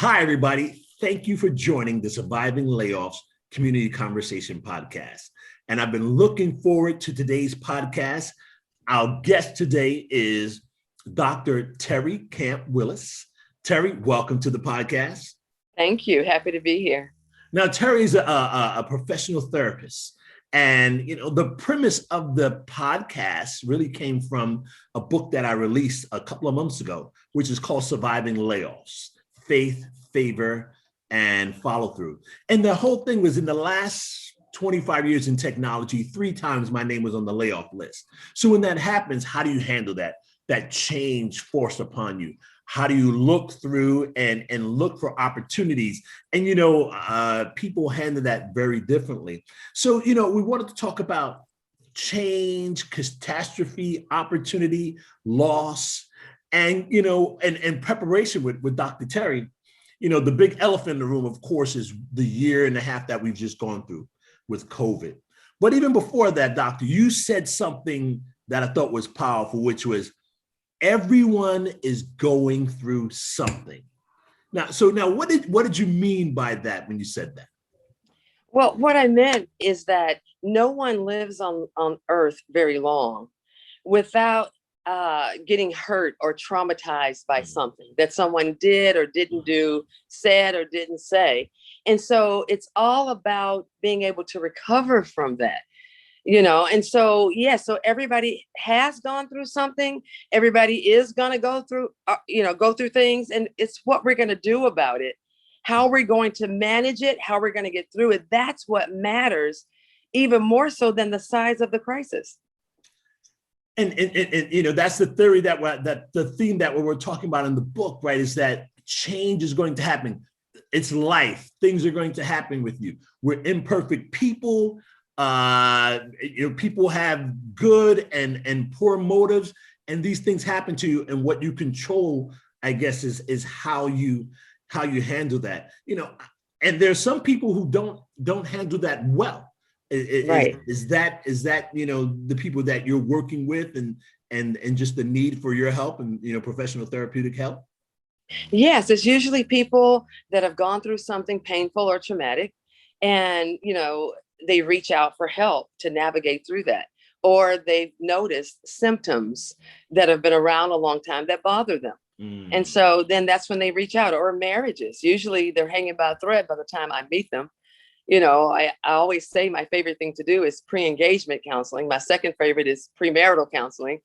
Hi, everybody. Thank you for joining the Surviving Layoffs Community Conversation Podcast. And I've been looking forward to today's podcast. Our guest today is Dr. Terri Camp Willis. Terri, welcome to the podcast. Thank you. Happy to be here. Now, Terry's a professional therapist. And, the premise of the podcast really came from a book that I released a couple of months ago, which is called Surviving Layoffs: Faith, Favor, and Follow Through. And the whole thing was in the last 25 years in technology, 3 times my name was on the layoff list. So when that happens, how do you handle that change forced upon you? How do you look through and look for opportunities? And, people handle that very differently. So, we wanted to talk about change, catastrophe, opportunity, loss, and, and preparation with Dr. Terri. The big elephant in the room, of course, is the year and a half that we've just gone through with COVID. But even before that, Doctor, you said something that I thought was powerful, which was, everyone is going through something. Now, what did you mean by that when you said that? Well, what I meant is that no one lives on earth very long without getting hurt or traumatized by something that someone did or didn't do, said or didn't say. And so it's all about being able to recover from that. And so, so everybody has gone through something. Everybody is going to go through things. And it's what we're going to do about it, how we're going to manage it, how we're going to get through it. That's what matters, even more so than the size of the crisis. And that's the theory that the theme that we're talking about in the book, right, is that change is going to happen. It's life. Things are going to happen with you. We're imperfect people. People have good and poor motives, and these things happen to you. And what you control, I guess, is how you handle that. And there's some people who don't handle that well. Right. Is that the people that you're working with, and just the need for your help and professional therapeutic help? Yes, it's usually people that have gone through something painful or traumatic, and they reach out for help to navigate through that, or they've noticed symptoms that have been around a long time that bother them. And so then that's when they reach out. Or marriages, usually they're hanging by a thread by the time I meet them. I always say my favorite thing to do is pre-engagement counseling. My second favorite is premarital counseling,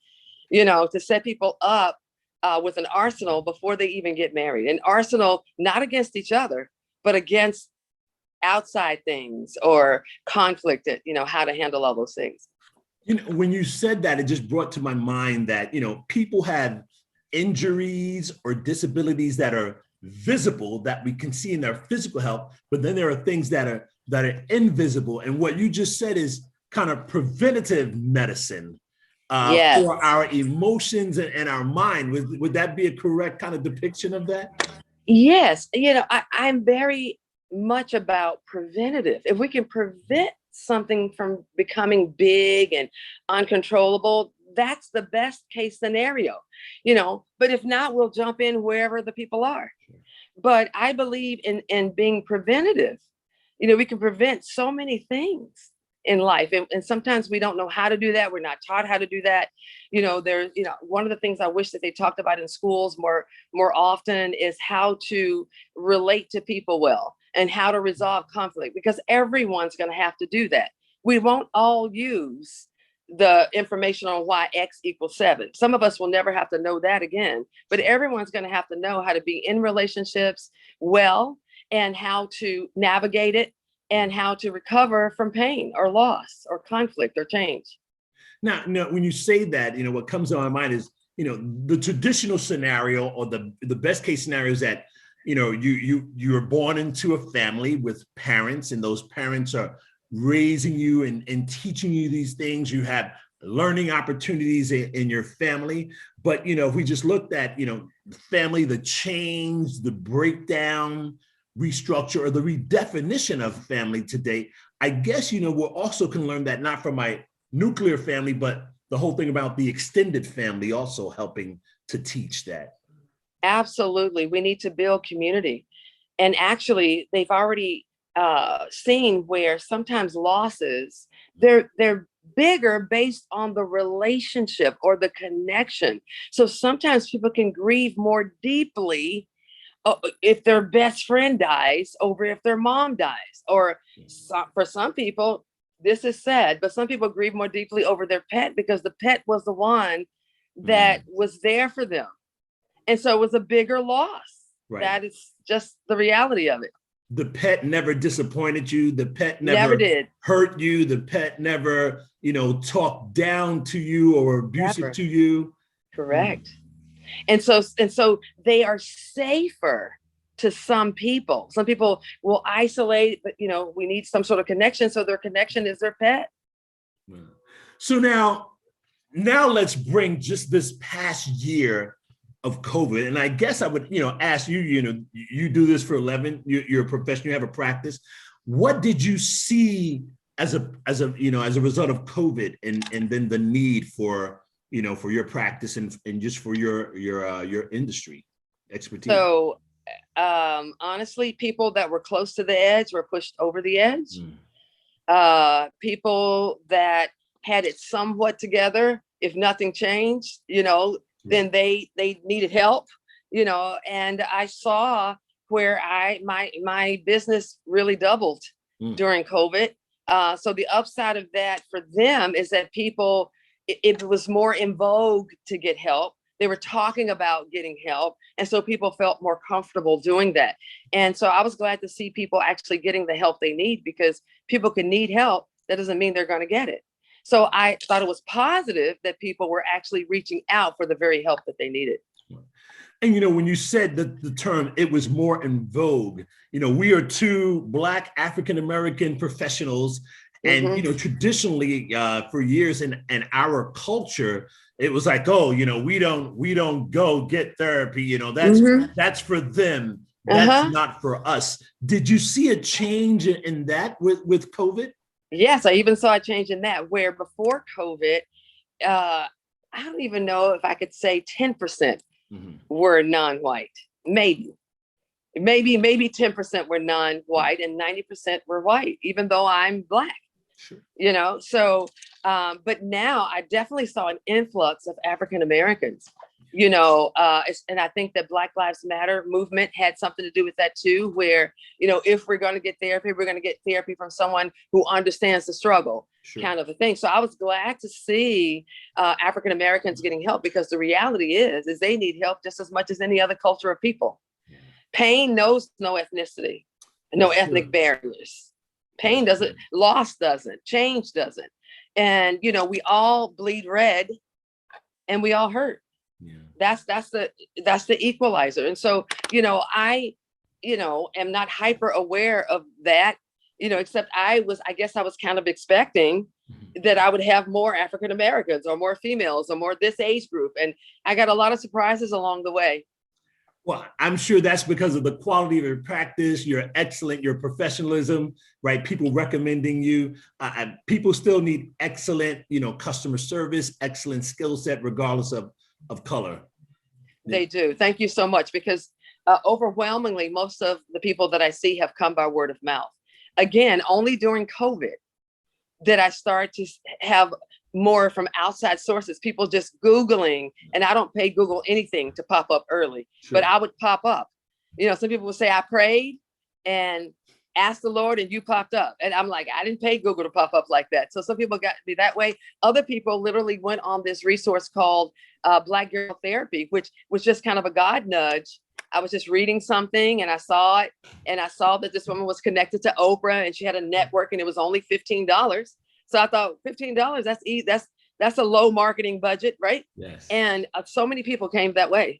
to set people up with an arsenal before they even get married. An arsenal, not against each other, but against outside things or conflict, how to handle all those things. When you said that, it just brought to my mind that, people have injuries or disabilities that are visible, that we can see in their physical health, but then there are things that are invisible. And what you just said is kind of preventative medicine Yes. for our emotions and our mind. Would that be a correct kind of depiction of that? Yes. I'm very much about preventative. If we can prevent something from becoming big and uncontrollable, that's the best case scenario, but if not, we'll jump in wherever the people are. But I believe in being preventative. We can prevent so many things in life. And sometimes we don't know how to do that. We're not taught how to do that. There's, one of the things I wish that they talked about in schools more often is how to relate to people well and how to resolve conflict, because everyone's going to have to do that. We won't all use the information on why X equals 7. Some of us will never have to know that again, but everyone's going to have to know how to be in relationships well, and how to navigate it, and how to recover from pain or loss or conflict or change. Now, when you say that, what comes to my mind is, the traditional scenario, or the best case scenario, is that, you're born into a family with parents, and those parents are raising you and teaching you these things. You have learning opportunities in your family. But, if we just looked at, family, the change, the breakdown, restructure, or the redefinition of family today, I guess, we also can learn that not from my nuclear family, but the whole thing about the extended family also helping to teach that. Absolutely. We need to build community. And actually, they've already seen where sometimes losses, they're bigger based on the relationship or the connection. So sometimes people can grieve more deeply if their best friend dies over if their mom dies. Or for some people, this is sad, but some people grieve more deeply over their pet because the pet was the one that was there for them. And so it was a bigger loss. Right. That is just the reality of it. The pet never disappointed you. The pet Never did. hurt you. The pet never, talked down to you or abusive to you. Correct. And so they are safer to some people. Some people will isolate, but we need some sort of connection. So their connection is their pet. So now let's bring just this past year of COVID. And I guess I would, ask you, you do this for 11, you're a professional, you have a practice. What did you see as a result of COVID and then the need for your practice and just for your industry expertise? So honestly, people that were close to the edge were pushed over the edge. People that had it somewhat together, if nothing changed, then they needed help, and I saw where my business really doubled during COVID. So the upside of that for them is that people, it was more in vogue to get help. They were talking about getting help. And so people felt more comfortable doing that. And so I was glad to see people actually getting the help they need, because people can need help. That doesn't mean they're going to get it. So I thought it was positive that people were actually reaching out for the very help that they needed. And, when you said the term, it was more in vogue, we are two Black African-American professionals. And, traditionally for years in our culture, it was like, oh, we don't go get therapy. That's for them. That's not for us. Did you see a change in that with COVID? Yes, I even saw a change in that, where before COVID, I don't even know if I could say 10% were non-white. Maybe 10% were non-white and 90% were white, even though I'm Black. Sure. So, but now I definitely saw an influx of African Americans, and I think that Black Lives Matter movement had something to do with that too, where, if we're going to get therapy, we're going to get therapy from someone who understands the struggle. Sure. Kind of a thing. So I was glad to see African Americans getting help, because the reality is they need help just as much as any other culture of people. Pain knows no ethnicity, no ethnic barriers. Pain doesn't, loss doesn't, change doesn't. And, we all bleed red and we all hurt. Yeah. That's the equalizer. And so, I, am not hyper aware of that, except I guess I was kind of expecting that I would have more African Americans or more females or more this age group. And I got a lot of surprises along the way. Well, I'm sure that's because of the quality of your practice, your excellent, your professionalism, right? People recommending you. People still need excellent, customer service, excellent skill set, regardless of color. They do. Thank you so much, because overwhelmingly, most of the people that I see have come by word of mouth. Again, only during COVID did I start to have more from outside sources, people just Googling, and I don't pay Google anything to pop up early, but I would pop up. Some people would say, I prayed and asked the Lord and you popped up. And I'm like, I didn't pay Google to pop up like that. So some people got me that way. Other people literally went on this resource called Black Girl Therapy, which was just kind of a God nudge. I was just reading something and I saw it, and I saw that this woman was connected to Oprah and she had a network and it was only $15. So I thought $15, that's a low marketing budget, right? Yes. And so many people came that way.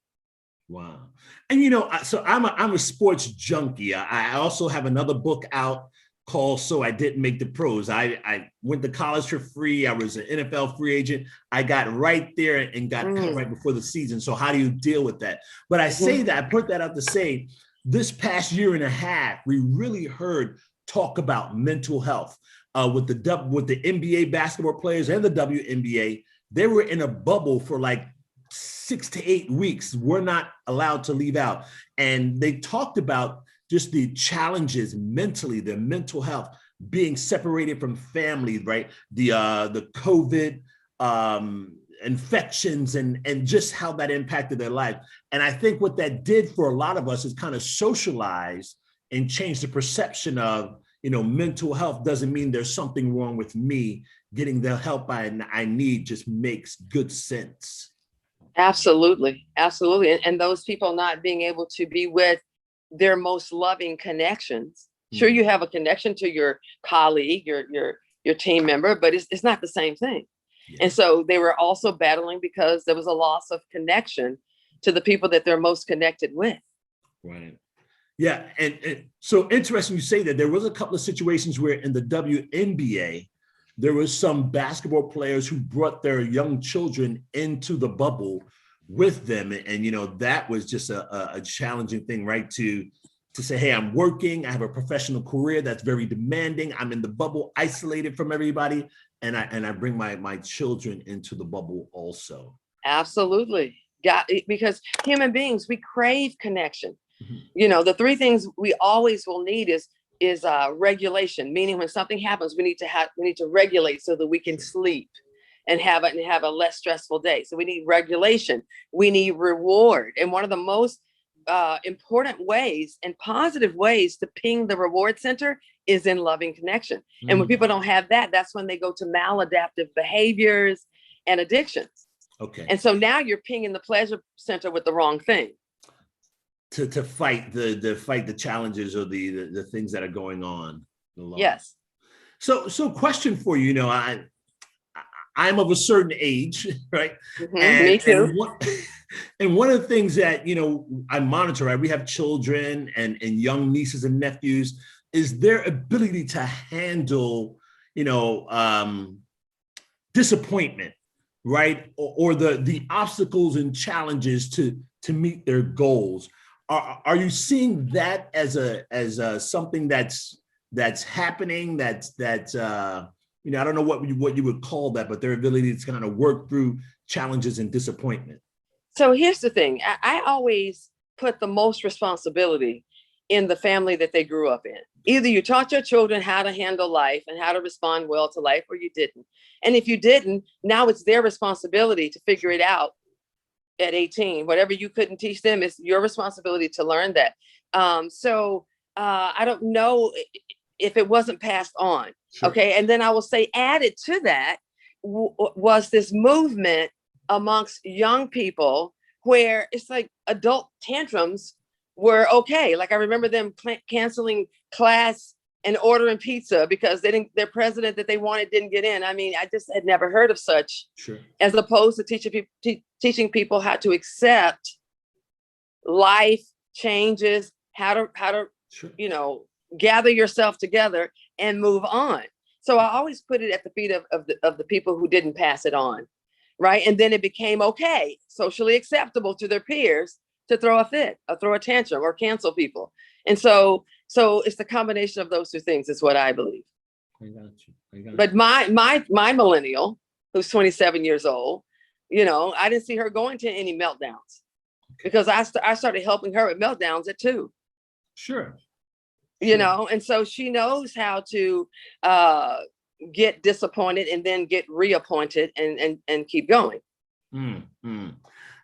Wow. And so I'm a sports junkie. I also have another book out called So I Didn't Make the Pros. I went to college for free. I was an NFL free agent. I got right there and got cut right before the season. So how do you deal with that? But I say that, I put that out to say, this past year and a half, we really heard talk about mental health. With the NBA basketball players and the WNBA, they were in a bubble for like 6 to 8 weeks. We're not allowed to leave out. And they talked about just the challenges mentally, their mental health, being separated from family, right? The COVID infections and just how that impacted their life. And I think what that did for a lot of us is kind of socialize and change the perception of, mental health doesn't mean there's something wrong with me. Getting the help I need just makes good sense. Absolutely. Absolutely. And those people not being able to be with their most loving connections. Sure, you have a connection to your colleague, your team member, but it's not the same thing. Yeah. And so they were also battling because there was a loss of connection to the people that they're most connected with. Right. Yeah. And so interesting you say that. There was a couple of situations where in the WNBA, there was some basketball players who brought their young children into the bubble with them. And that was just a challenging thing, right? To say, hey, I'm working, I have a professional career that's very demanding. I'm in the bubble, isolated from everybody. And I bring my children into the bubble also. Absolutely. Because human beings, we crave connection. Mm-hmm. The three things we always will need is regulation, meaning when something happens, we need to regulate so that we can sleep and have a less stressful day. So we need regulation. We need reward. And one of the most important ways and positive ways to ping the reward center is in loving connection. Mm-hmm. And when people don't have that, that's when they go to maladaptive behaviors and addictions. Okay. And so now you're pinging the pleasure center with the wrong thing. To fight the challenges or the things that are going on. Yes. So question for you, I'm of a certain age, right? Mm-hmm. Me too. And one of the things that, I monitor, right? We have children and young nieces and nephews, is their ability to handle, disappointment, right? Or the obstacles and challenges to meet their goals. Are you seeing that as something that's happening? I don't know what you would call that, but their ability to kind of work through challenges and disappointment. So here's the thing. I always put the most responsibility in the family that they grew up in. Either you taught your children how to handle life and how to respond well to life, or you didn't. And if you didn't, now it's their responsibility to figure it out at 18. Whatever you couldn't teach them, is your responsibility to learn that. So I don't know if it wasn't passed on. Sure. Okay. And then I will say added to that was this movement amongst young people where it's like adult tantrums were okay. Like I remember them canceling class and ordering pizza because their president that they wanted didn't get in. I mean, I just had never heard of such. Sure. As opposed to teaching people how to accept life changes, how to sure. Gather yourself together and move on. So I always put it at the feet of the people who didn't pass it on, right? And then it became okay, socially acceptable to their peers to throw a fit, or throw a tantrum, or cancel people. And so it's the combination of those two things is what I believe. I got you. But my millennial, who's 27 years old, I didn't see her going to any meltdowns because I started helping her with meltdowns at 2. Sure. And so she knows how to get disappointed and then get reappointed and keep going. Mm-hmm.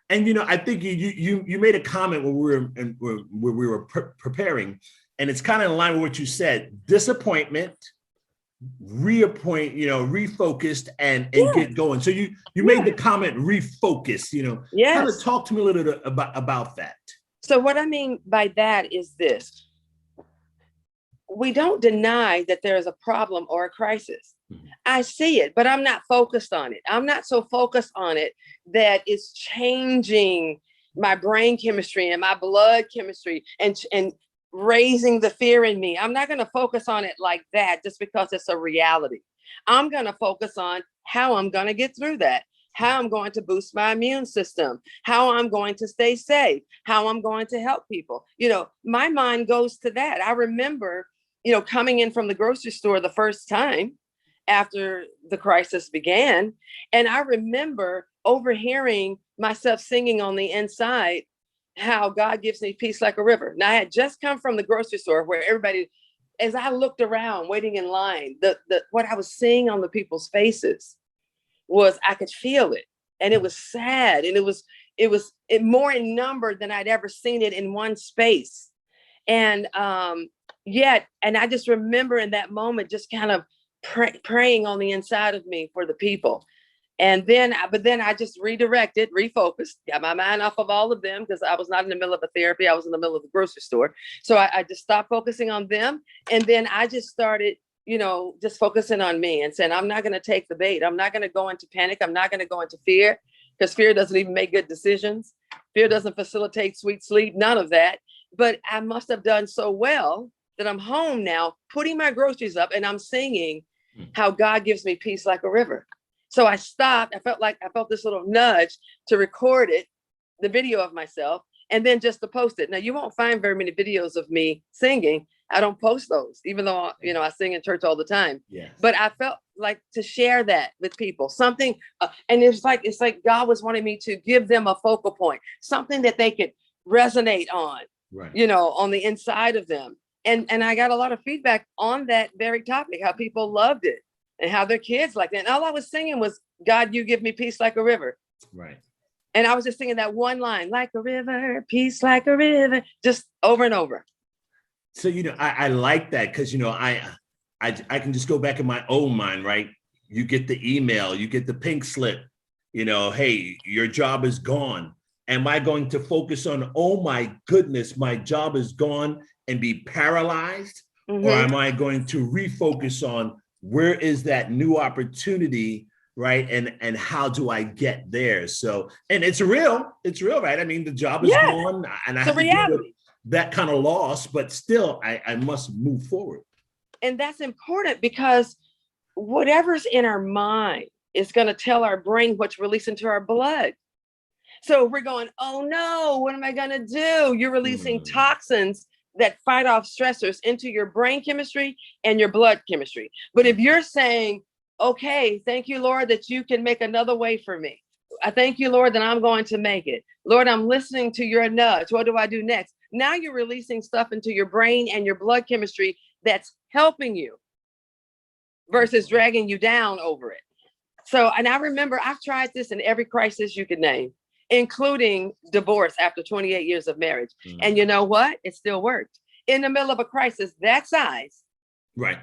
And I think you made a comment when we were preparing, and it's kind of in line with what you said: disappointment, refocused, and get going. So you made the comment refocus. Yes. Kind of talk to me a little bit about that. So what I mean by that is this: we don't deny that there is a problem or a crisis. Mm-hmm. I see it, but I'm not focused on it. I'm not so focused on it that it's changing my brain chemistry and my blood chemistry and raising the fear in me. I'm not going to focus on it like that just because it's a reality. I'm going to focus on how I'm going to get through that, how I'm going to boost my immune system, how I'm going to stay safe, how I'm going to help people. My mind goes to that. I remember, coming in from the grocery store the first time after the crisis began. And I remember overhearing myself singing on the inside, how God gives me peace like a river. Now I had just come from the grocery store where everybody, as I looked around waiting in line, the what I was seeing on the people's faces was, I could feel it. And it was sad. And it was more in number than I'd ever seen it in one space. And yet, and I just remember in that moment, just kind of praying on the inside of me for the people. And then, but then I just redirected, refocused, got my mind off of all of them, because I was not in the middle of a therapy. I was in the middle of the grocery store. So I just stopped focusing on them. And then I just started, just focusing on me and saying, I'm not going to take the bait. I'm not going to go into panic. I'm not going to go into fear, because fear doesn't even make good decisions. Fear doesn't facilitate sweet sleep, none of that. But I must have done so well that I'm home now, putting my groceries up, and I'm singing how God gives me peace like a river. So I stopped. I felt this little nudge to record it, the video of myself, and then just to post it. Now, you won't find very many videos of me singing. I don't post those, even though, I sing in church all the time. Yes. But I felt like to share that with people, something, and it's like God was wanting me to give them a focal point, something that they could resonate on, right. On the inside of them. And I got a lot of feedback on that very topic, how people loved it and how their kids liked it. And all I was singing was, God, you give me peace like a river. Right. And I was just singing that one line, like a river, peace like a river, just over and over. So, I like that, because, I can just go back in my own mind, right? You get the email, you get the pink slip, hey, your job is gone. Am I going to focus on, oh my goodness, my job is gone, and be paralyzed? Mm-hmm. Or am I going to refocus on, where is that new opportunity, right? And how do I get there? So, and it's real, right? I mean, the job is gone, and I have to deal with that kind of loss, but still, I must move forward. And that's important, because whatever's in our mind is going to tell our brain what's released into our blood. So we're going, oh no, what am I going to do? You're releasing toxins that fight off stressors into your brain chemistry and your blood chemistry. But if you're saying, okay, thank you, Lord, that you can make another way for me. I thank you, Lord, that I'm going to make it. Lord, I'm listening to your nudge. What do I do next? Now you're releasing stuff into your brain and your blood chemistry that's helping you versus dragging you down over it. So, and I remember I've tried this in every crisis you could name, including divorce after 28 years of marriage. Mm-hmm. And you know what? It still worked. In the middle of a crisis that size, right?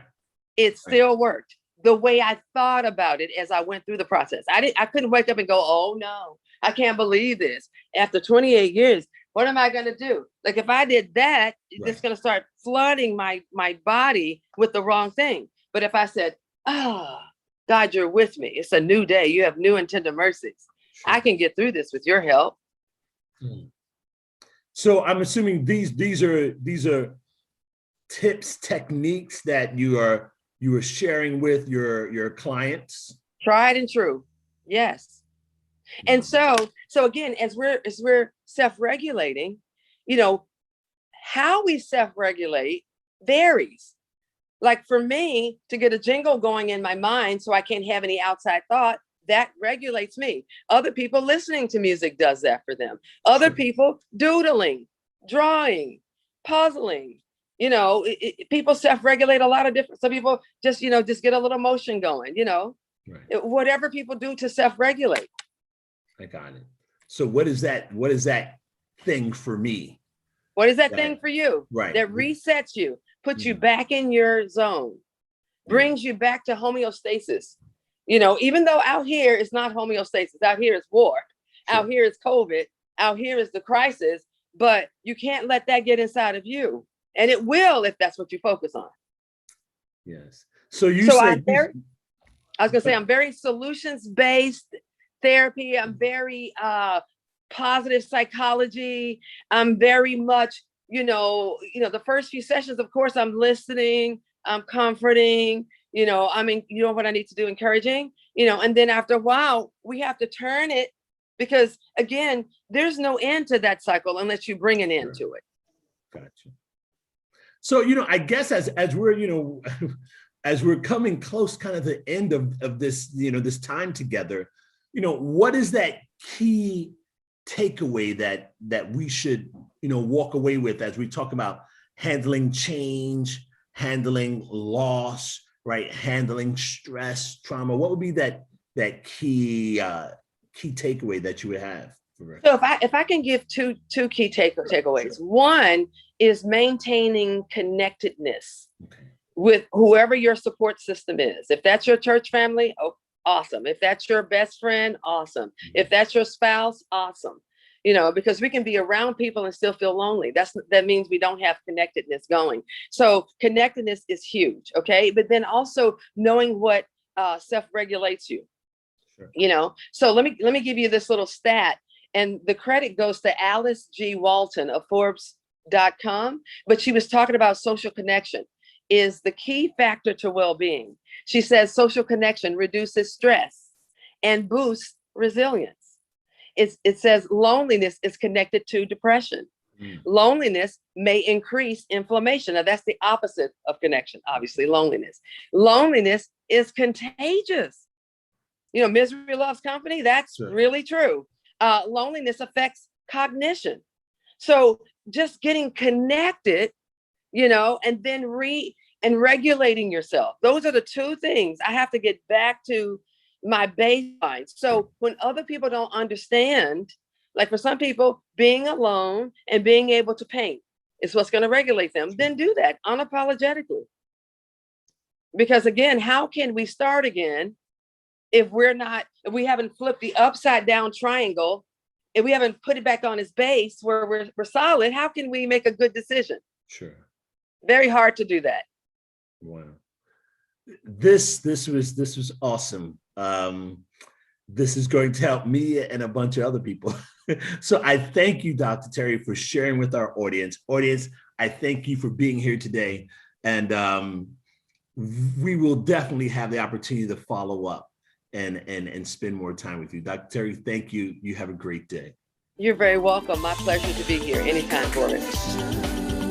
It still worked. The way I thought about it as I went through the process. I couldn't wake up and go, oh no, I can't believe this. After 28 years, what am I going to do? Like, if I did that, it's going to start flooding my body with the wrong thing. But if I said, God, you're with me. It's a new day. You have new and tender mercies. I can get through this with your help. So I'm assuming these are tips, techniques that you are sharing with your clients. Tried and true. Yes. And so again, as we're self-regulating, how we self-regulate varies. Like for me, to get a jingle going in my mind so I can't have any outside thought, that regulates me. Other people listening to music does that for them. Other people doodling, drawing, puzzling. People self-regulate a lot of different. Some people just get a little motion going. Right. Whatever people do to self-regulate. I got it. So what is that thing for me? What is that thing for you? Right. That resets you, puts you back in your zone, brings you back to homeostasis. Even though out here it's not homeostasis, out here is war, out here is COVID, out here is the crisis, but you can't let that get inside of you. And it will if that's what you focus on. Yes. So I'm very solutions-based therapy. I'm very positive psychology. I'm very much, the first few sessions, of course, I'm listening, I'm comforting, what I need to do, encouraging, and then after a while, we have to turn it, because again, there's no end to that cycle unless you bring an end to it. Gotcha. So, I guess as we're, as we're coming close, kind of the end of this, this time together, what is that key takeaway that we should, walk away with as we talk about handling change, handling loss, right? Handling stress, trauma? What would be that key takeaway that you would have? So if I can give two key takeaways. Sure. One is maintaining connectedness with whoever your support system is. If that's your church family, oh, awesome. If that's your best friend, awesome. If that's your spouse, awesome. Because we can be around people and still feel lonely. That means we don't have connectedness going. So connectedness is huge. Okay. But then also knowing what self-regulates you. Sure. So let me give you this little stat, and the credit goes to Alice G. Walton of Forbes.com. But she was talking about social connection is the key factor to well-being. She says social connection reduces stress and boosts resilience. It says loneliness is connected to depression. Loneliness may increase inflammation. Now that's the opposite of connection, obviously, loneliness. Loneliness is contagious. Misery loves company. That's sure. Really true. Loneliness affects cognition. So just getting connected, and then regulating yourself. Those are the two things. I have to get back to my baseline. So when other people don't understand, like for some people, being alone and being able to paint is what's going to regulate them, then do that unapologetically. Because again, how can we start again if we haven't flipped the upside down triangle, if we haven't put it back on its base where we're solid? How can we make a good decision? Sure. Very hard to do that. Wow. This was awesome. This is going to help me and a bunch of other people. So I thank you, Dr. Terri, for sharing with our audience. Audience, I thank you for being here today. And we will definitely have the opportunity to follow up and spend more time with you. Dr. Terri, thank you. You have a great day. You're very welcome. My pleasure to be here anytime, Boris.